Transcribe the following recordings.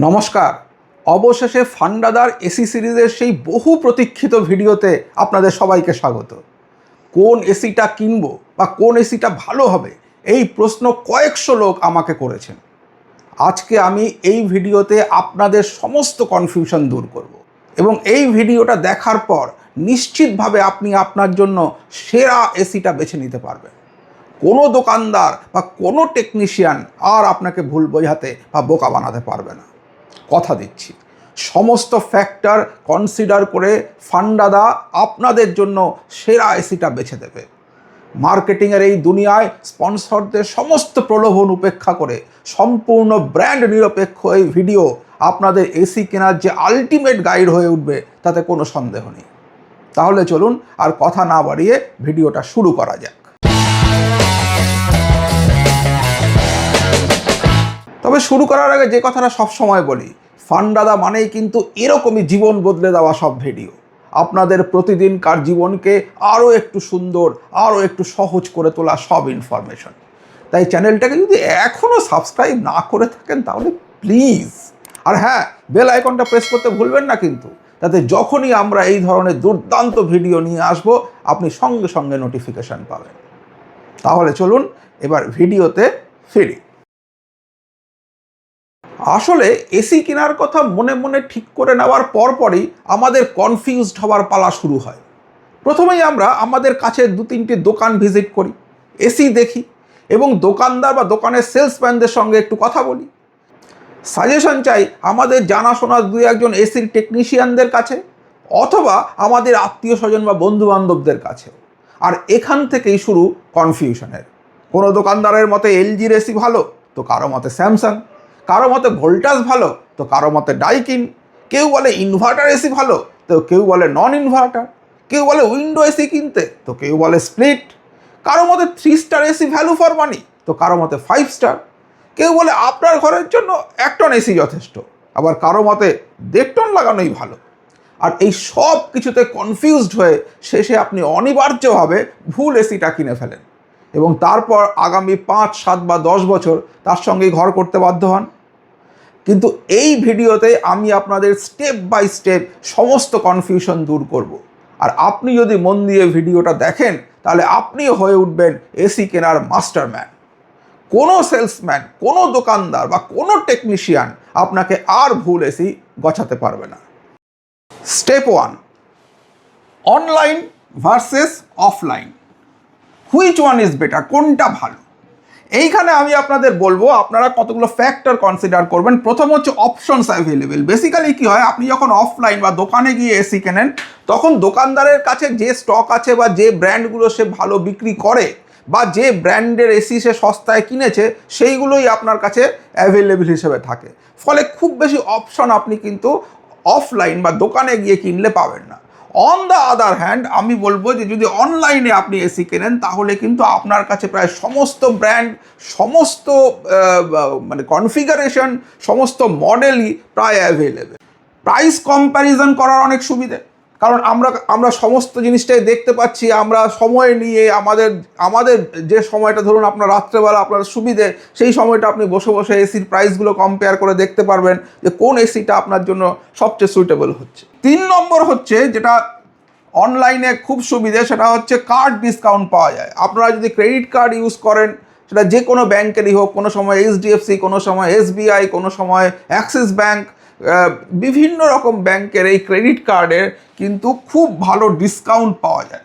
নমস্কার। অবশেষে ফান্ডাদার এসি সিরিজের সেই বহু প্রতীক্ষিত ভিডিওতে আপনাদের সবাইকে স্বাগত। কোন এসিটা কিনবো বা কোন এসিটা ভালো হবে, এই প্রশ্ন কয়েকশো লোক আমাকে করেছেন। আজকে আমি এই ভিডিওতে আপনাদের সমস্ত কনফিউশন দূর করব এবং এই ভিডিওটা দেখার পর নিশ্চিতভাবে আপনি আপনার জন্য সেরা এসিটা বেছে নিতে পারবেন। কোনো দোকানদার বা কোনো টেকনিশিয়ান আর আপনাকে ভুল বোঝাতে বা বোকা বানাতে পারবে না, কথা দিচ্ছি। সমস্ত ফ্যাক্টর কনসিডার করে ফান্ডাদা আপনাদের জন্য সেরা এসিটা বেছে দেবে। মার্কেটিংয়ের এই দুনিয়ায় স্পন্সরদের সমস্ত প্রলোভন উপেক্ষা করে সম্পূর্ণ ব্র্যান্ড নিরপেক্ষ এই ভিডিও আপনাদের এসি কেনার যে আলটিমেট গাইড হয়ে উঠবে তাতে কোনো সন্দেহ নেই। তাহলে চলুন আর কথা না বাড়িয়ে ভিডিওটা শুরু করা যাক। তবে শুরু করার আগে যে কথাটা সবসময় বলি, ফান্ডাদা মানেই কিন্তু এরকমই জীবন বদলে দেওয়া সব ভিডিও, আপনাদের প্রতিদিনকার জীবনকে আরও একটু সুন্দর, আরও একটু সহজ করে তোলা সব ইনফরমেশন। তাই চ্যানেলটাকে যদি এখনও সাবস্ক্রাইব না করে থাকেন তাহলে প্লিজ, আর হ্যাঁ, বেল আইকনটা প্রেস করতে ভুলবেন না কিন্তু, তাতে যখনই আমরা এই ধরনের দুর্দান্ত ভিডিও নিয়ে আসব আপনি সঙ্গে সঙ্গে নোটিফিকেশান পাবেন। তাহলে চলুন এবার ভিডিওতে ফিরি। আসলে এসি কেনার কথা মনে মনে ঠিক করে নেওয়ার পরপরই আমাদের কনফিউজড হওয়ার পালা শুরু হয়। প্রথমেই আমরা আমাদের কাছে 2-3টি দোকান ভিজিট করি, এসি দেখি এবং দোকানদার বা দোকানের সেলসম্যানদের সঙ্গে একটু কথা বলি। সাজেশন চাই আমাদের জানাশোনা 2-1 এসির টেকনিশিয়ানদের কাছে অথবা আমাদের আত্মীয় স্বজন বা বন্ধুবান্ধবদের কাছে। আর এখান থেকেই শুরু কনফিউশনের। কোনো দোকানদারের মতে এলজির এসি ভালো, তো কারো মতে স্যামসাং, কারো মতে ভোল্টাস ভালো, তো কারো মতে ডাইকিন, কেউ বলে ইনভার্টার এসি ভালো, তো কেউ বলে নন ইনভার্টার, কেউ বলে উইন্ডো এসি কিনতে, তো কেউ বলে স্প্লিট, কারো মতে 3 star AC value for money, তো কারো মতে 5 স্টার, কেউ বলে আপনার ঘরের জন্য 1 টন এসি যথেষ্ট, আবার কারো মতে 1.5 টন লাগানোই ভালো। আর এই সব কিছুতে কনফিউজড হয়ে শেষে আপনি অনিবার্যভাবে ভুল এসিটা কিনে ফেলেন এবং তারপর আগামী 5, 7 বা 10 বছর তার সঙ্গেই ঘর করতে বাধ্য হন। কিন্তু এই ভিডিওতে আমি আপনাদের স্টেপ বাই স্টেপ সমস্ত কনফিউশন দূর করব। আর আপনি যদি মন দিয়ে ভিডিওটা দেখেন তাহলে আপনিও হয়ে উঠবেন এসি কেনার মাস্টারম্যান। কোনো সেলসম্যান, কোনো দোকানদার বা কোনো টেকনিশিয়ান আপনাকে আর ভুল এসি গছাতে পারবে না। Step 1, online versus offline, which one is better, কোনটা ভালো? এইখানে আমি আপনাদের বলবো আপনারা কতগুলো ফ্যাক্টর কনসিডার করবেন। প্রথম হচ্ছে অপশনস অ্যাভেলেবেল। বেসিক্যালি কী হয়, আপনি যখন অফলাইন বা দোকানে গিয়ে এসি কেনেন তখন দোকানদারের কাছে যে স্টক আছে বা যে ব্র্যান্ডগুলো সে ভালো বিক্রি করে বা যে ব্র্যান্ডের এসি সে সস্তায় কিনেছে সেইগুলোই আপনার কাছে অ্যাভেলেবেল হিসেবে থাকে। ফলে খুব বেশি অপশন আপনি কিন্তু অফলাইন বা দোকানে গিয়ে কিনলে পাবেন না। অন দ্য আদার হ্যান্ড আমি বলবো যে যদি অনলাইনে আপনি এসি কেনেন তাহলে কিন্তু আপনার কাছে প্রায় সমস্ত ব্র্যান্ড, সমস্ত মানে কনফিগারেশন, সমস্ত মডেলই প্রায় অ্যাভেলেবেল। প্রাইস কম্প্যারিজন করার অনেক সুবিধে, কারণ আমরা সমস্ত জিনিসটাই দেখতে পাচ্ছি। আমরা সময় নিয়ে আমাদের যে সময়টা, ধরুন আপনার রাত্রেবেলা আপনার সুবিধে, সেই সময়টা আপনি বসে বসে এসির প্রাইসগুলো কম্পেয়ার করে দেখতে পারবেন যে কোন এসিটা আপনার জন্য সবচেয়ে সুইটেবল হচ্ছে। 3 নম্বর হচ্ছে যেটা অনলাইনে খুব সুবিধে, সেটা হচ্ছে কার্ড ডিসকাউন্ট পাওয়া যায়। আপনারা যদি ক্রেডিট কার্ড ইউজ করেন, সেটা যে কোনো ব্যাংকেরই হোক, কোনো সময় HDFC, কোনো সময় SBI, কোনো সময় অ্যাক্সিস ব্যাংক, বিভিন্ন রকম ব্যাংকের এই ক্রেডিট কার্ডের কিন্তু খুব ভালো ডিসকাউন্ট পাওয়া যায়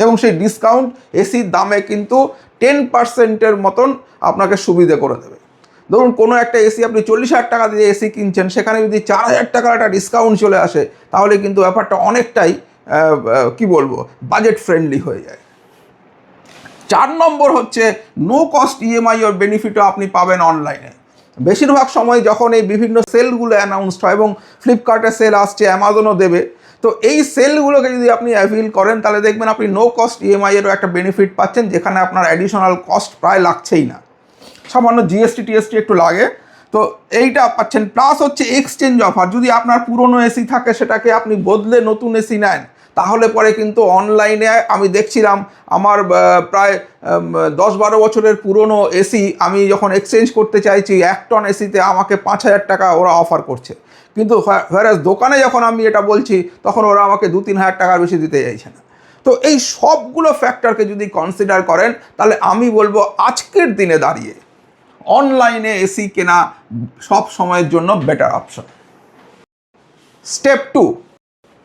এবং সেই ডিসকাউন্ট এসির দামে কিন্তু 10%-এর মতন আপনাকে সুবিধে করে দেবে। ধরুন কোনো একটা এসি আপনি 40,000 টাকা দিয়ে এসি কিনছেন, সেখানে যদি 4,000 টাকার একটা ডিসকাউন্ট চলে আসে তাহলে কিন্তু ব্যাপারটা অনেকটাই কি বলবো, বাজেট ফ্রেন্ডলি হয়ে যায়। 4 নম্বর হচ্ছে নো কস্ট EMI ওর বেনিফিটও আপনি পাবেন অনলাইনে। বেশিরভাগ সময় যখন এই বিভিন্ন সেলগুলো অ্যানাউন্সড হয় এবং ফ্লিপকার্টে সেল আসছে, অ্যামাজনও দেবে, তো এই সেলগুলোকে যদি আপনি অ্যাভিল করেন তাহলে দেখবেন আপনি নো কস্ট EMI এরও একটা বেনিফিট পাচ্ছেন, যেখানে আপনার অ্যাডিশনাল কস্ট প্রায় লাগছেই না, সামান্য GST একটু লাগে, তো এইটা পাচ্ছেন। প্লাস হচ্ছে এক্সচেঞ্জ অফার, যদি আপনার পুরনো এসি থাকে সেটাকে আপনি বদলে নতুন এসি নেন তাহলে পরে কিন্তু অনলাইনে আমি দেখছিলাম আমার প্রায় 10-12 বছরের পুরনো এসি আমি যখন এক্সচেঞ্জ করতে চাইছি 1 টন এসিতে আমাকে 5,000 টাকা ওরা অফার করছে, কিন্তু whereas দোকানে যখন আমি এটা বলছি তখন ওরা আমাকে 2-3 হাজার টাকার বেশি দিতে চাইছে না। তো এই সবগুলো ফ্যাক্টরকে যদি কনসিডার করেন তাহলে আমি বলবো আজকের দিনে দাঁড়িয়ে অনলাইনে এসি কেনা সব সময়ের জন্য better option. Step 2,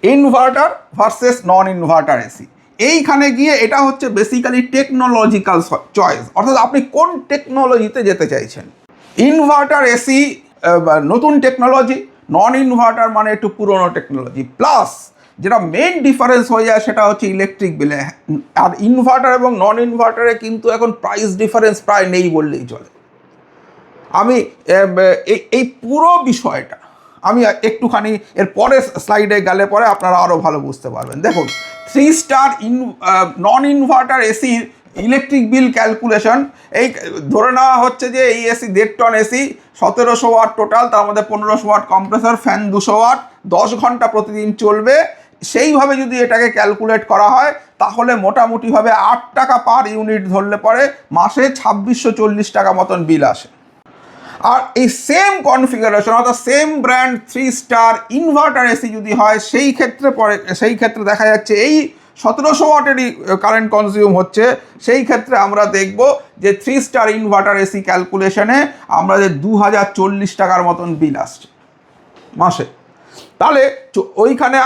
inverter versus নন ইনভার্টার এসি। এইখানে গিয়ে এটা হচ্ছে বেসিক্যালি টেকনোলজিক্যাল চয়েস, অর্থাৎ আপনি কোন টেকনোলজিতে যেতে চাইছেন। ইনভার্টার এসি নতুন টেকনোলজি, নন ইনভার্টার মানে একটু পুরনো টেকনোলজি। প্লাস যেটা মেন ডিফারেন্স হয়ে যায় সেটা হচ্ছে ইলেকট্রিক বিলে। আর ইনভার্টার এবং নন ইনভার্টারে কিন্তু এখন প্রাইস ডিফারেন্স প্রায় নেই বললেই চলে। আমি এই পুরো বিষয়টা আমি একটুখানি এর পরের স্লাইডে গেলে পরে আপনারা আরও ভালো বুঝতে পারবেন। দেখুন 3 স্টার নন ইনভার্টার এসির ইলেকট্রিক বিল ক্যালকুলেশন, এই ধরে নেওয়া হচ্ছে যে এই AC 1.5 ton AC 1700 watt total, তার মধ্যে 1500 ওয়াট কম্প্রেসর, ফ্যান 200 ওয়াট, 10 ঘন্টা প্রতিদিন চলবে। সেইভাবে যদি এটাকে ক্যালকুলেট করা হয় তাহলে মোটামুটিভাবে 8 টাকা পার ইউনিট ধরলে পরে মাসে 2640 টাকা মতন বিল আসে। আর এই সেম কনফিগারেশন অর্থাৎ same brand 3 star inverter AC যদি হয় সেই ক্ষেত্রে দেখা যাচ্ছে এই 1700 ওয়াটেরই কারেন্ট কনজিউম হচ্ছে। সেই ক্ষেত্রে আমরা দেখব যে 3 স্টার ইনভার্টার এসি ক্যালকুলেশনে আমরা যে 2040 টাকার মতন বিল আসছে মাসে। তাহলে ওইখানে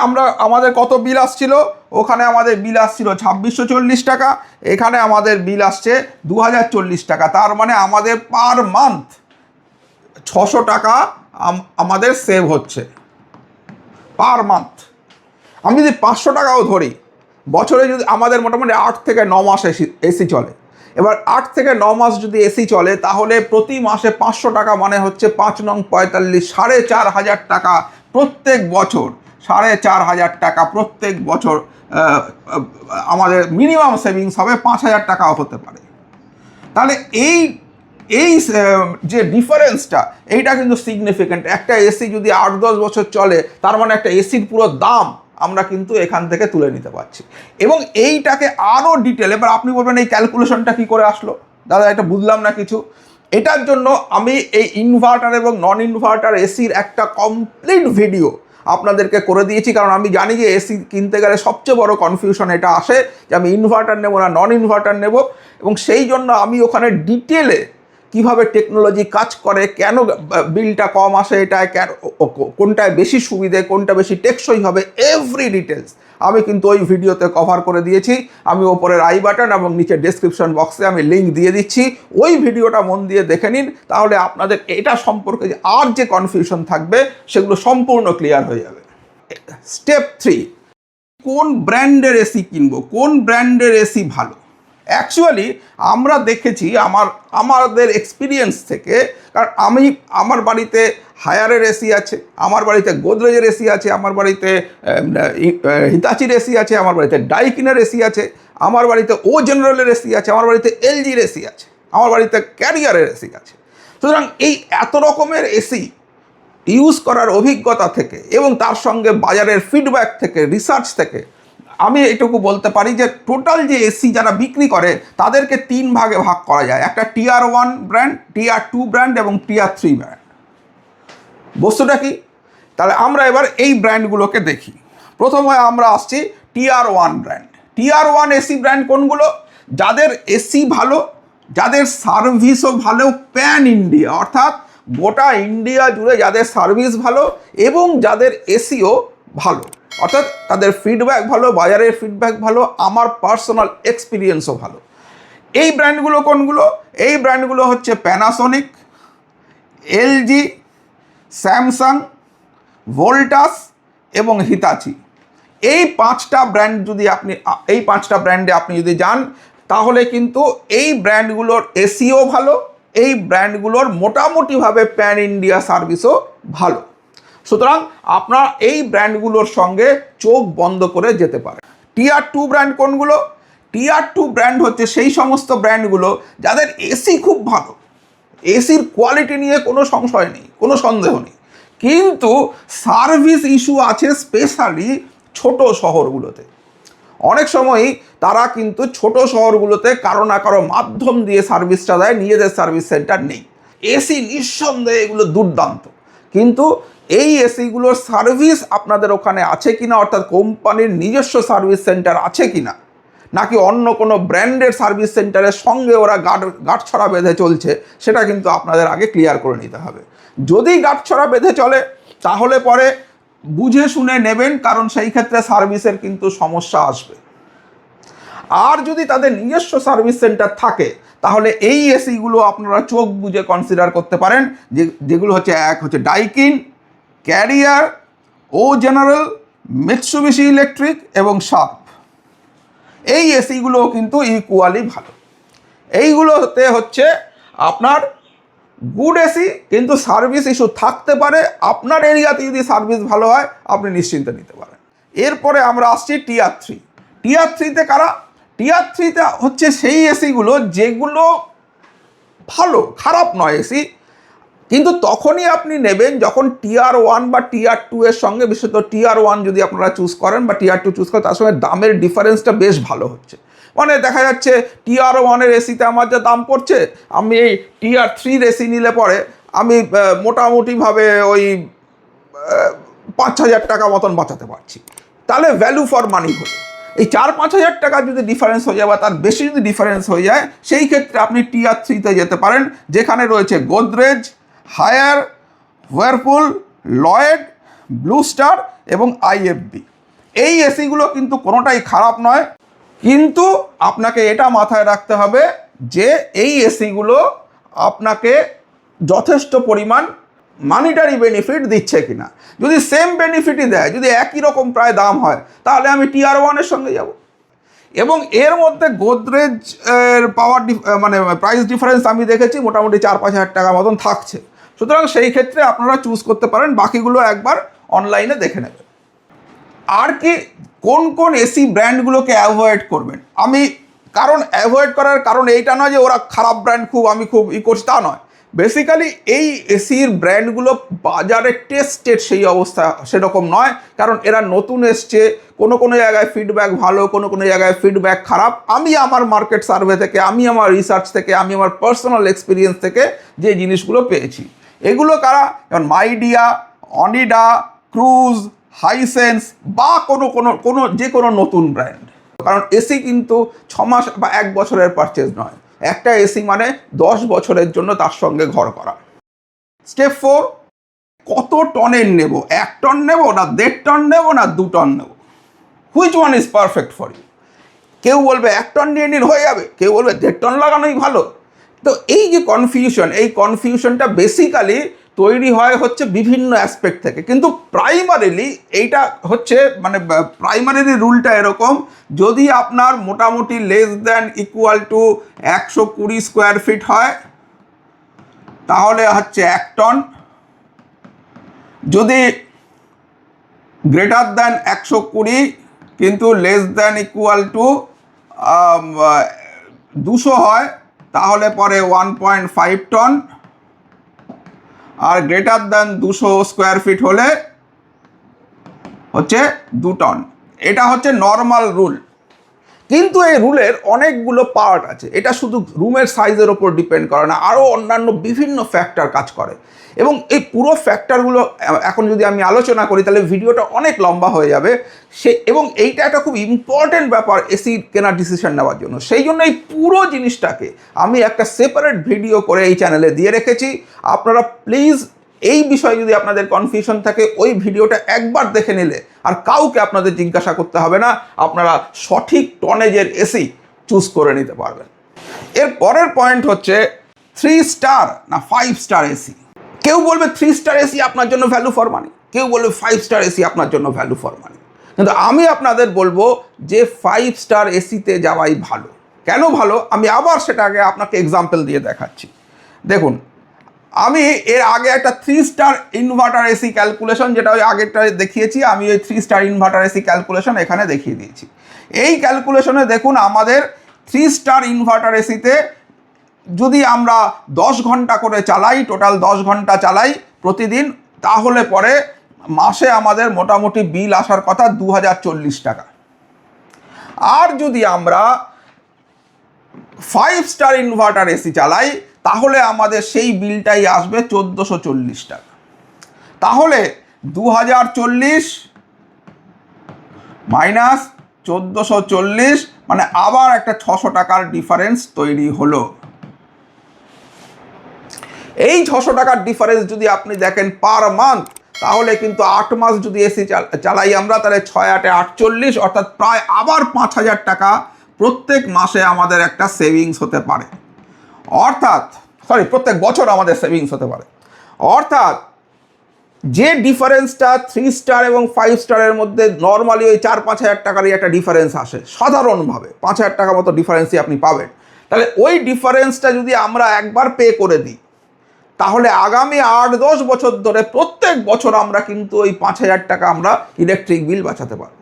আমাদের কত বিল আসছিল? ওখানে আমাদের বিল আসছিল 2640 টাকা, এখানে আমাদের বিল আসছে 2040 টাকা। তার মানে আমাদের পার মান্থ 600 টাকা আমাদের সেভ হচ্ছে পার মান্থ। আমি যদি 500 টাকাও ধরি, বছরে যদি আমাদের মোটামুটি 8 থেকে 9 মাস এসি চলে, এবার 8 থেকে 9 মাস যদি এসি চলে তাহলে প্রতি মাসে 500 টাকা মানে হচ্ছে 5 নং 45, 4,500 টাকা প্রত্যেক বছর। 4,500 টাকা প্রত্যেক বছর আমাদের মিনিমাম সেভিংস হবে, 5,000 টাকাও হতে পারে। তাহলে এই যে ডিফারেন্সটা এইটা কিন্তু সিগনিফিক্যান্ট। একটা এসি যদি 8-10 বছর চলে তার মানে একটা এসির পুরো দাম আমরা কিন্তু এখান থেকে তুলে নিতে পারছি। এবং এইটাকে আরও ডিটেল, এবার আপনি বলবেন এই ক্যালকুলেশনটা কী করে আসলো দাদা, এটা বুঝলাম না কিছু। এটার জন্য আমি এই ইনভার্টার এবং নন ইনভার্টার এসির একটা কমপ্লিট ভিডিও আপনাদেরকে করে দিয়েছি, কারণ আমি জানি যে এসি কিনতে গেলে সবচেয়ে বড় কনফিউশন এটা আসে যে আমি ইনভার্টার নেব না নন ইনভার্টার নেব। এবং সেই জন্য আমি ওখানে ডিটেলে কিভাবে টেকনোলজি কাজ করে, কেন বিলটা কম আসে, এটায় কোনটায় বেশি সুবিধে, কোনটা বেশি টেকসই হবে, এভরি ডিটেলস আমি কিন্তু ওই ভিডিওতে কভার করে দিয়েছি। আমি ওপরের আই বাটন এবং নিচে ডেসক্রিপশন বক্সে আমি লিঙ্ক দিয়ে দিচ্ছি, ওই ভিডিওটা মন দিয়ে দেখে নিন। তাহলে আপনাদের এটা সম্পর্কে যে আর যে কনফিউশন থাকবে সেগুলো সম্পূর্ণ ক্লিয়ার হয়ে যাবে। স্টেপ 3, কোন ব্র্যান্ডের এসি কিনবো, কোন ব্র্যান্ডের এসি ভালো। অ্যাকচুয়ালি আমরা দেখেছি আমাদের এক্সপিরিয়েন্স থেকে, কারণ আমার বাড়িতে হায়ারের এসি আছে, আমার বাড়িতে গোদরেজের এসি আছে, আমার বাড়িতে হিতাচির এসি আছে, আমার বাড়িতে ডাইকিনের এসি আছে, আমার বাড়িতে ও জেনারেলের এসি আছে, আমার বাড়িতে এলজির এসি আছে, আমার বাড়িতে ক্যারিয়ারের এসি আছে। সুতরাং এই এত রকমের এসি ইউজ করার অভিজ্ঞতা থেকে এবং তার সঙ্গে বাজারের ফিডব্যাক থেকে, রিসার্চ থেকে আমি এটুকু বলতে পারি যে টোটাল যে এসি যারা বিক্রি করে তাদেরকে 3 ভাগে ভাগ করা যায়। একটা টিয়ার 1 ব্র্যান্ড, টিয়ার 2 ব্র্যান্ড এবং টিয়ার 3 ব্র্যান্ড। বস্তুটা কি? তাহলে আমরা এবার এই ব্র্যান্ডগুলোকে দেখি। প্রথমে আমরা আসছি টিয়ার 1 ব্র্যান্ড। টিয়ার 1 এসি ব্র্যান্ড কোনগুলো? যাদের এসি ভালো, যাদের সার্ভিসও ভালো, প্যান ইন্ডিয়া অর্থাৎ গোটা ইন্ডিয়া জুড়ে যাদের সার্ভিস ভালো এবং যাদের এসিও ভালো, অর্থাৎ তাদের ফিডব্যাক ভালো, বাজারের ফিডব্যাক ভালো, আমার পার্সোনাল এক্সপিরিয়েন্সও ভালো। এই ব্র্যান্ডগুলো কোনগুলো? এই ব্র্যান্ডগুলো হচ্ছে প্যানাসোনিক, এলজি, স্যামসাং, ভোল্টাস এবং হিতাচি। এই 5টা ব্র্যান্ড যদি এই 5টা ব্র্যান্ডে আপনি যদি যান তাহলে কিন্তু এই ব্র্যান্ডগুলোর এসিও ভালো, এই ব্র্যান্ডগুলোর মোটামুটিভাবে প্যান ইন্ডিয়া সার্ভিসও ভালো। সুতরাং আপনারা এই ব্র্যান্ডগুলোর সঙ্গে চোখ বন্ধ করে যেতে পারেন। টিয়ার 2 ব্র্যান্ড কোনগুলো? টিয়ার 2 ব্র্যান্ড হচ্ছে সেই সমস্ত ব্র্যান্ডগুলো যাদের এসি খুব ভালো, এসির কোয়ালিটি নিয়ে কোনো সংশয় নেই, কোনো সন্দেহ নেই, কিন্তু সার্ভিস ইস্যু আছে স্পেশালি ছোট শহরগুলোতে। অনেক সময়ই তারা কিন্তু ছোট শহরগুলোতে কারো না কারো মাধ্যম দিয়ে সার্ভিসটা দেয়, নিজেদের সার্ভিস সেন্টার নেই। এসি নিঃসন্দেহে এগুলো দুর্দান্ত, কিন্তু এই এসিগুলোর সার্ভিস আপনাদের ওখানে আছে কিনা, অর্থাৎ কোম্পানির নিজস্ব সার্ভিস সেন্টার আছে কিনা, নাকি অন্য কোনো ব্র্যান্ডের সার্ভিস সেন্টারের সঙ্গে ওরা গাঁটছড়া বেঁধে চলছে, সেটা কিন্তু আপনাদের আগে ক্লিয়ার করে নিতে হবে। যদি গাঁটছড়া বেঁধে চলে তাহলে পরে বুঝে শুনে নেবেন, কারণ সেই ক্ষেত্রে সার্ভিসের কিন্তু সমস্যা আসবে। আর যদি তাদের নিজস্ব সার্ভিস সেন্টার থাকে তাহলে এই এসিগুলো আপনারা চোখ বুঝে কনসিডার করতে পারেন, যেগুলো হচ্ছে এক হচ্ছে ডাইকিন, ক্যারিয়ার, ও জেনারেল, মিৎসুবিশি ইলেকট্রিক এবং শার্প। এই এসিগুলোও কিন্তু ইকুয়ালি ভালো। এইগুলোতে হচ্ছে আপনার গুড এসি, কিন্তু সার্ভিস ইস্যু থাকতে পারে। আপনার এরিয়াতে যদি সার্ভিস ভালো হয় আপনি নিশ্চিন্তে নিতে পারেন। এরপরে আমরা আসছি টিয়ার 3। টিয়ার 3-তে কারা? টিয়ার 3-তে হচ্ছে সেই এসিগুলো যেগুলো ভালো, খারাপ নয় এসি, কিন্তু তখনই আপনি নেবেন যখন টিয়ার 1 বা টিয়ার 2 এর সঙ্গে, বিশেষত টিয়ার 1 যদি আপনারা চুজ করেন বা টিয়ার 2 চুজ করেন, তার সঙ্গে দামের ডিফারেন্সটা বেশ ভালো হচ্ছে। মানে দেখা যাচ্ছে টিয়ার 1-এর এসিতে আমার যা দাম পড়ছে, আমি এই টিয়ার 3-র এসি নিলে পরে আমি মোটামুটিভাবে ওই 5,000 টাকা মতন বাঁচাতে পারছি। তাহলে ভ্যালু ফর মানি হলো। এই 4-5 হাজার টাকা যদি ডিফারেন্স হয়ে যায় বা তার বেশি যদি ডিফারেন্স হয়ে যায়, সেই ক্ষেত্রে আপনি টিয়ার 3-তে যেতে পারেন, যেখানে রয়েছে Godrej, Haier, Whirlpool, Lloyd, Blue Star এবং আইএফবি। এই এসিগুলো কিন্তু কোনোটাই খারাপ নয়, কিন্তু আপনাকে এটা মাথায় রাখতে হবে যে এই এসিগুলো আপনাকে যথেষ্ট পরিমাণ মানিটারি বেনিফিট দিচ্ছে কিনা। যদি সেম বেনিফিটই দেয়, যদি একই রকম প্রায় দাম হয়, তাহলে আমি টিয়ার 1-এর সঙ্গে যাব। এবং এর মধ্যে গোদরেজ এর পাওয়ার মানে প্রাইস ডিফারেন্স আমি দেখেছি মোটামুটি 4-5 হাজার টাকা মতন থাকছে। সুতরাং সেই ক্ষেত্রে আপনারা চুজ করতে পারেন, বাকিগুলো একবার অনলাইনে দেখে নেবেন। আর কি কোন কোন এসি ব্র্যান্ডগুলোকে অ্যাভয়েড করবেন, আমি কারণ অ্যাভয়েড করার কারণ এইটা নয় যে ওরা খারাপ ব্র্যান্ড, আমি খুব করছি, তা নয়। বেসিক্যালি এই এসির ব্র্যান্ডগুলো বাজারে টেস্টেড সেই অবস্থা সেরকম নয়, কারণ এরা নতুন এসছে। কোনো কোনো জায়গায় ফিডব্যাক ভালো, কোনো কোনো জায়গায় ফিডব্যাক খারাপ। আমি আমার মার্কেট সার্ভে থেকে, আমি আমার রিসার্চ থেকে, আমি আমার পার্সোনাল এক্সপিরিয়েন্স থেকে যে জিনিসগুলো পেয়েছি, এগুলো কারা? যেমন মাইডিয়া, অনিডা, ক্রুজ, হাইসেন্স বা কোনো যে কোনো নতুন ব্র্যান্ড। কারণ এসি কিন্তু 6 মাস বা 1 বছরের পারচেজ নয়, একটা এসি মানে 10 বছরের জন্য তার সঙ্গে ঘর করা। স্টেপ 4, কত টনের নেব? 1 টন নেব, না 1.5 টন নেব, না 2 টন নেব? Which one is perfect for you? কেউ বলবে 1 টন নিয়ে নিন হয়ে যাবে, কেউ বলবে 1.5 টন লাগানোই ভালো। তো এই যে কনফিউশন, এই কনফিউশনটা বেসিক্যালি তৈরি হয় হচ্ছে বিভিন্ন অ্যাসপেক্ট থেকে, কিন্তু প্রাইমারিলি এইটা হচ্ছে মানে প্রাইমারিলি রুলটা এরকম, যদি আপনার মোটামুটি less than equal to 120 square feet হয় তাহলে হচ্ছে 1 টন, যদি গ্রেটার দ্যান 120 কিন্তু লেস দ্যান ইকুয়াল টু 200 হয় তাহলে পরে 1.5 টন, আর গ্রেটার দ্যান 200 স্কোয়ার ফিট হলে হচ্ছে 2 টন। এটা হচ্ছে নর্মাল রুল, কিন্তু এই রুলের অনেকগুলো পার্ট আছে। এটা শুধু রুমের সাইজের ওপর ডিপেন্ড করে না, আরও অন্যান্য বিভিন্ন ফ্যাক্টর কাজ করে। এবং এই পুরো ফ্যাক্টরগুলো এখন যদি আমি আলোচনা করি তাহলে ভিডিওটা অনেক লম্বা হয়ে যাবে। এবং এইটা একটা খুব ইম্পর্টেন্ট ব্যাপার এসি কেনার ডিসিশন নেওয়ার জন্য। সেই জন্য এই পুরো জিনিসটাকে আমি একটা সেপারেট ভিডিও করে এই চ্যানেলে দিয়ে রেখেছি। আপনারা প্লিজ এই বিষয়ে যদি আপনাদের কনফিউশন থাকে, ওই ভিডিওটা একবার দেখে নিলে আর কাউকে আপনাদের জিজ্ঞাসা করতে হবে না, আপনারা সঠিক টনেজের এসি চুজ করে নিতে পারবেন। এর পরের পয়েন্ট হচ্ছে 3 স্টার না 5 স্টার এসি। কেউ বলবে 3 স্টার এসি আপনার জন্য ভ্যালু ফর মানি, কেউ বলবে 5 স্টার এসি আপনার জন্য ভ্যালু ফর মানি। কিন্তু আমি আপনাদের বলবো যে 5 স্টার এসিতে যাওয়াই ভালো। কেন ভালো, আমি আবার সেটাকে আপনাকে এক্সাম্পল দিয়ে দেখাচ্ছি। দেখুন, আমি এর আগে একটা 3 স্টার ইনভার্টার এসি ক্যালকুলেশন, যেটা ওই আগেরটা দেখিয়েছি, আমি ওই 3 স্টার ইনভার্টার এসি ক্যালকুলেশন এখানে দেখিয়ে দিয়েছি। এই ক্যালকুলেশনে দেখুন, আমাদের 3 স্টার ইনভার্টার এসিতে যদি আমরা 10 ঘন্টা করে চালাই, টোটাল 10 ঘন্টা চালাই প্রতিদিন, তাহলে পরে মাসে আমাদের মোটামুটি বিল আসার কথা 2040 টাকা। আর যদি আমরা 5 স্টার ইনভার্টার এসি চালাই তাহলে আমাদের সেই বিলটাই আসবে 1440 টাকা। তাহলে 2040 মাইনাস 1440 মানে আবার একটা 600 টাকার ডিফারেন্স তৈরি হলো। এই 600 টাকার ডিফারেন্স যদি আপনি দেখেন পার মান্থ, তাহলে কিন্তু 8 মাস যদি এসি চালাই আমরা, তাহলে 6 8 48, অর্থাৎ প্রায় আবার 5000 টাকা প্রত্যেক মাসে আমাদের একটা সেভিংস হতে পারে। অর্থাৎ প্রত্যেক বছর আমাদের সেভিংস হতে পারে। অর্থাৎ যে ডিফারেন্সটা 3 স্টার এবং 5 স্টারের মধ্যে নর্মালি ওই 4-5 হাজার টাকারই একটা ডিফারেন্স আসে, সাধারণভাবে 5 হাজার টাকা মতো ডিফারেন্সই আপনি পাবেন। তাহলে ওই ডিফারেন্সটা যদি আমরা একবার পে করে দিই, তাহলে আগামী 8-10 বছর ধরে প্রত্যেক বছর আমরা কিন্তু ওই 5000 টাকা আমরা ইলেকট্রিক বিল বাঁচাতে পারব।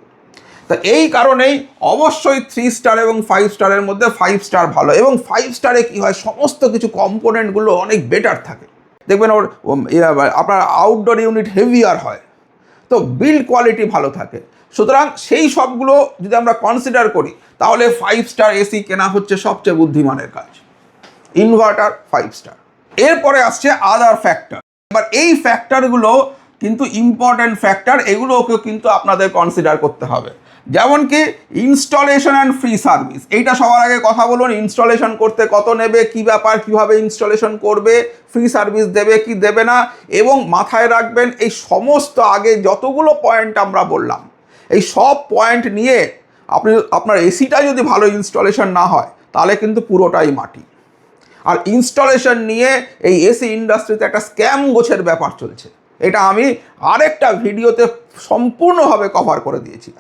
তো এই কারণেই অবশ্যই 3 স্টার এবং 5 স্টারের মধ্যে 5 স্টার ভালো। এবং 5 স্টারে কী হয়, সমস্ত কিছু কম্পোনেন্টগুলো অনেক বেটার থাকে। দেখবেন ওর আপনার আউটডোর ইউনিট হেভিয়ার হয়, তো বিল্ড কোয়ালিটি ভালো থাকে। সুতরাং সেই সবগুলো যদি আমরা কনসিডার করি, তাহলে 5 স্টার এসি কেনা হচ্ছে সবচেয়ে বুদ্ধিমানের কাজ। Inverter 5 star. এরপরে আসছে আদার ফ্যাক্টর। এবার এই ফ্যাক্টরগুলো কিন্তু ইম্পর্ট্যান্ট ফ্যাক্টর, এগুলোকেও কিন্তু আপনাদের কনসিডার করতে হবে। যেমন কি ইনস্টলেশন অ্যান্ড ফ্রি সার্ভিস। এইটা সবার আগে কথা বলুন, ইনস্টলেশন করতে কত নেবে, কি ব্যাপার, কিভাবে ইনস্টলেশন করবে, ফ্রি সার্ভিস দেবে কি দেবে না, এবং মাথায় রাখবেন এই সমস্ত আগে যতগুলো পয়েন্ট আমরা বললাম, এই সব পয়েন্ট নিয়ে আপনার এসিটা যদি ভালো ইনস্টলেশন না হয়, তাহলে কিন্তু পুরোটাই মাটি। আর ইনস্টলেশন নিয়ে এই এসি ইন্ডাস্ট্রিতে একটা স্ক্যাম গোছের ব্যাপার চলছে, এটা আমি আরেকটা ভিডিওতে সম্পূর্ণভাবে কভার করে দিয়েছি।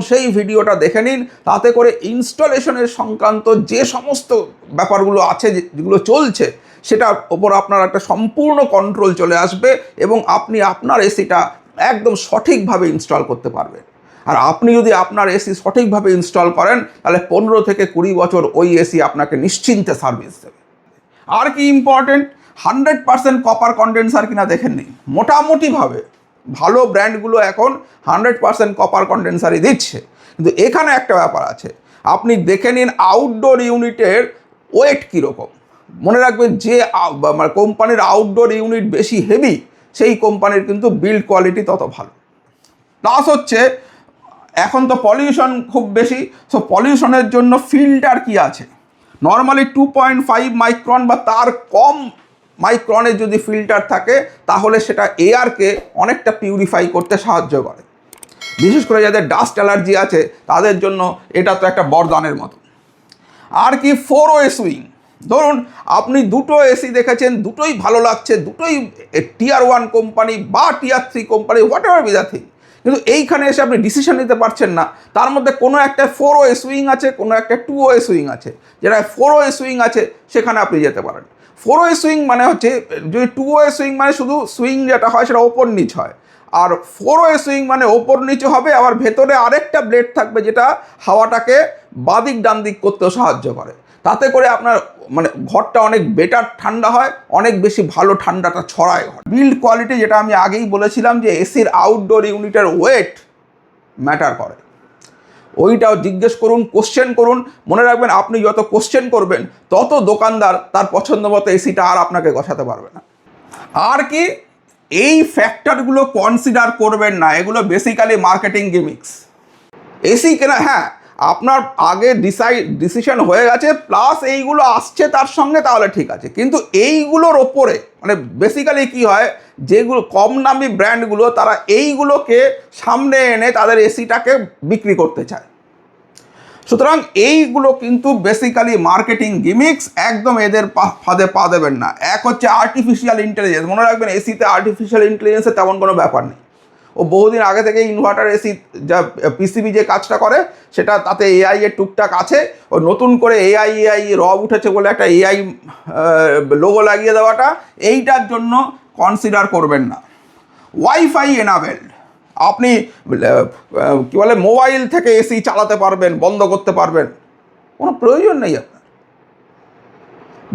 সেই ভিডিওটা দেখে নিন, তাতে করে ইনস্টলেশনের সংক্রান্ত যে সমস্ত ব্যাপারগুলো আছে, যেগুলো চলছে, সেটার ওপর আপনার একটা সম্পূর্ণ কন্ট্রোল চলে আসবে এবং আপনি আপনার এসিটা একদম সঠিকভাবে ইনস্টল করতে পারবেন। আর আপনি যদি আপনার এসি সঠিকভাবে ইনস্টল করেন, তাহলে 15 থেকে 20 বছর ওই এসি আপনাকে নিশ্চিন্তে সার্ভিস দেবে। আর কি ইম্পর্টেন্ট, 100% কপার কন্ডেন্সার কিনা দেখেন নিন। মোটামুটিভাবে ভালো ব্র্যান্ডগুলো এখন 100% কপার কন্ডেন্সারই দিচ্ছে, কিন্তু এখানে একটা ব্যাপার আছে, আপনি দেখে নিন আউটডোর ইউনিটের ওয়েট কীরকম। মনে রাখবেন, যে কোম্পানির আউটডোর ইউনিট বেশি হেভি, সেই কোম্পানির কিন্তু বিল্ড কোয়ালিটি তত ভালো। প্লাস হচ্ছে এখন তো পলিউশন খুব বেশি, সো পলিউশনের জন্য ফিল্টার কি আছে, নর্মালি 2.5 মাইক্রন বা তার কম মাইক্রনের যদি ফিল্টার থাকে, তাহলে সেটা এয়ারকে অনেকটা পিউরিফাই করতে সাহায্য করে। বিশেষ করে যাদের ডাস্ট অ্যালার্জি আছে, তাদের জন্য এটা তো একটা বরদানের মতো। আর কি 4-ওয়ে সুইং। ধরুন আপনি দুটো এসি দেখেছেন, দুটোই ভালো লাগছে, দুটোই টিয়ার 1 কোম্পানি বা টিয়ার 3 company, what ever be the thing, কিন্তু এইখানে এসে আপনি ডিসিশন নিতে পারছেন না। তার মধ্যে কোনো একটা 4-ওয়ে সুইং আছে, কোনো একটা 2-ওয়ে সুইং আছে। যেটা 4-ওয়ে সুইং আছে সেখানে আপনি যেতে পারেন। 4-ওয়ে সুইং মানে হচ্ছে, যদি 2-ওয়ে সুইং মানে শুধু সুইং যেটা হয় সেটা ওপর নিচ হয়, আর 4-ওয়ে সুইং মানে ওপর নিচে হবে, আবার ভেতরে আরেকটা ব্লেড থাকবে যেটা হাওয়াটাকে বাদিক ডান দিক করতেও সাহায্য করে। তাতে করে আপনার ঘরটা অনেক বেটার ঠান্ডা হয়, অনেক বেশি ভালো ঠান্ডাটা ছড়ায় ঘর। বিল্ড কোয়ালিটি, যেটা আমি আগেই বলেছিলাম যে এসির আউটডোর ইউনিটের ওয়েট ম্যাটার করে, ওইটাও জিজ্ঞেস করুন, কোশ্চেন করুন। মনে রাখবেন, আপনি যত কোশ্চেন করবেন, তত দোকানদার তার পছন্দ মতো এসিটা আর আপনাকে গছাতে পারবে না। আর কি এই ফ্যাক্টরগুলো কনসিডার করবেন না, এগুলো বেসিক্যালি মার্কেটিং গিমিক্স। এসি কেনা, হ্যাঁ আপনার আগে ডিসিশন হয়ে গেছে, প্লাস এইগুলো আসছে তার সঙ্গে, তাহলে ঠিক আছে। কিন্তু এইগুলোর ওপরে বেসিক্যালি কি হয়, যেগুলো কম দামি ব্র্যান্ডগুলো, তারা এইগুলোকে সামনে এনে তাদের এসিটাকে বিক্রি করতে চায়। সুতরাং এইগুলো কিন্তু বেসিক্যালি মার্কেটিং গিমিক্স, একদম এদের ফাঁদে পা দেবেন না। এক হচ্ছে আর্টিফিশিয়াল ইন্টেলিজেন্স। মনে রাখবেন, এসিতে আর্টিফিশিয়াল ইন্টেলিজেন্সের তেমন কোনো ব্যাপার নেই। ও বহুদিন আগে থেকে ইনভার্টার এসি যা পিসিবি যে কাজটা করে, সেটা তাতে এআই এর টুকটাক আছে। ও নতুন করে এআই রব উঠেছে বলে একটা এআই লোগো লাগিয়ে দেওয়াটা, এইটার জন্য কনসিডার করবেন না। ওয়াইফাই এনাবেলড, আপনি কী বলে মোবাইল থেকে এসি চালাতে পারবেন, বন্ধ করতে পারবেন, কোনো প্রয়োজন নেই আপনার।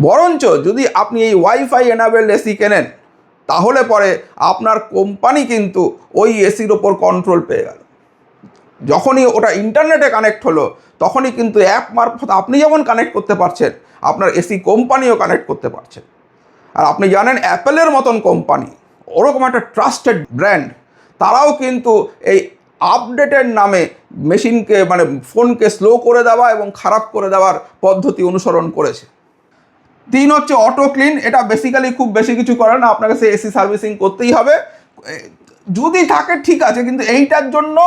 বরঞ্চ যদি আপনি এই ওয়াইফাই এনাবেলড এসি কেনেন, তাহলে পরে আপনার কোম্পানি কিন্তু ওই এসির ওপর কন্ট্রোল পেয়ে গেল। যখনই ওটা ইন্টারনেটে কানেক্ট হলো, তখনই কিন্তু অ্যাপ মারফত আপনি যেমন কানেক্ট করতে পারছেন, আপনার এসি কোম্পানিও কানেক্ট করতে পারছেন। আর আপনি জানেন অ্যাপেলের মতন কোম্পানি, ওরকম একটা ট্রাস্টেড ব্র্যান্ড, তারাও কিন্তু এই আপডেটের নামে মেশিনকে মানে ফোনকে স্লো করে দেওয়া এবং খারাপ করে দেওয়ার পদ্ধতি অনুসরণ করেছে। 3 হচ্ছে অটো ক্লিন। এটা বেসিক্যালি খুব বেশি কিছু করে না, আপনাকে সে এসি সার্ভিসিং করতেই হবে, যদি থাকে ঠিক আছে, কিন্তু এইটার জন্য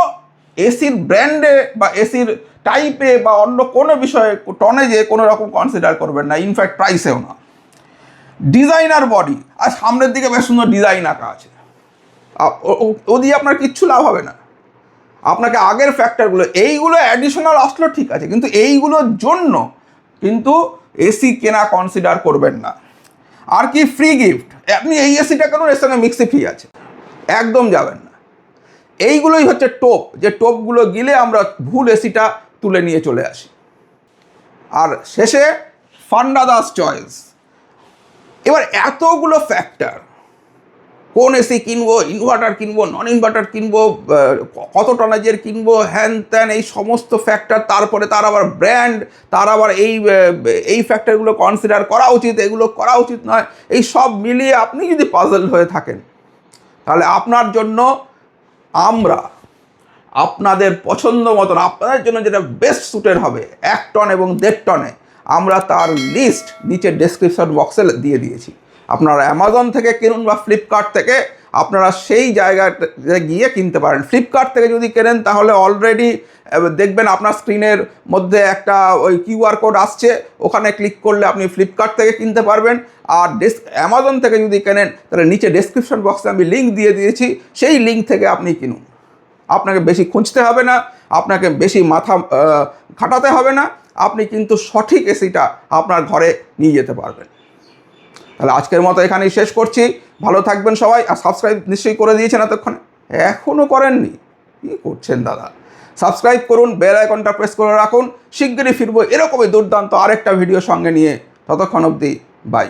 এসির ব্র্যান্ডে বা এসির টাইপে বা অন্য কোনো বিষয়ে টনেজে কোনো রকম কনসিডার করবেন না, ইনফ্যাক্ট প্রাইসেও না। ডিজাইনার বডি, আর সামনের দিকে বেশ সুন্দর ডিজাইন আঁকা আছে, ও দিয়ে আপনার কিচ্ছু লাভ হবে না। আপনাকে আগের ফ্যাক্টরগুলো, এইগুলো অ্যাডিশনাল আসলো ঠিক আছে, কিন্তু এইগুলোর জন্য কিন্তু এসি কেনা কনসিডার করবেন না। আর কি ফ্রি গিফট, আপনি এই এসিটা কেন, এর সঙ্গে মিক্সি ফ্রি আছে, একদম যাবেন না। এইগুলোই হচ্ছে টোপ, যে টোপগুলো গিলে আমরা ভুল এসিটা তুলে নিয়ে চলে আসি। আর শেষে ফান্ডা দাস চয়েস। এবার এতগুলো ফ্যাক্টর, কোন এসি কিনবো, ইনভার্টার কিনবো, নন ইনভার্টার কিনবো, কত টনেজের কিনবো, হ্যান ত্যান, এই সমস্ত ফ্যাক্টর, তারপরে তার আবার ব্র্যান্ড, তার আবার এই ফ্যাক্টরগুলো কনসিডার করা উচিত, এগুলো করা উচিত নয়, এই সব মিলিয়ে আপনি যদি পাজল হয়ে থাকেন, তাহলে আপনার জন্য আমরা আপনাদের পছন্দ মতন, আপনাদের জন্য যেটা বেস্ট সুটের হবে 1 টন এবং 1.5 টনে, আমরা তার লিস্ট নিচে ডেসক্রিপশন বক্সে দিয়ে দিয়েছি। আপনারা অ্যামাজন থেকে কিনুন বা ফ্লিপকার্ট থেকে, আপনারা সেই জায়গাতে গিয়ে কিনতে পারেন। ফ্লিপকার্ট থেকে যদি কেনেন তাহলে অলরেডি দেখবেন আপনার স্ক্রিনের মধ্যে একটা ওই কিউআর কোড আসছে, ওখানে ক্লিক করলে আপনি ফ্লিপকার্ট থেকে কিনতে পারবেন। আর অ্যামাজন থেকে যদি কেনেন তাহলে নিচে ডেসক্রিপশন বক্সে আমি লিঙ্ক দিয়ে দিয়েছি, সেই লিঙ্ক থেকে আপনি কিনুন। আপনাকে বেশি খুঁজতে হবে না, আপনাকে বেশি মাথা খাটাতে হবে না, আপনি কিন্তু সঠিক এসিটা আপনার ঘরে নিয়ে যেতে পারবেন। তাহলে আজকের মতো এখানেই শেষ করছি। ভালো থাকবেন সবাই। আর সাবস্ক্রাইব নিশ্চয়ই করে দিয়েছেন এতক্ষণে, এখনও করেননি, কী করছেন দাদা? সাবস্ক্রাইব করুন, বেল আইকনটা প্রেস করে রাখুন। শিগগিরই ফিরবো এরকমই দুর্দান্ত আরেকটা ভিডিও সঙ্গে নিয়ে। ততক্ষণ অবধি বাই।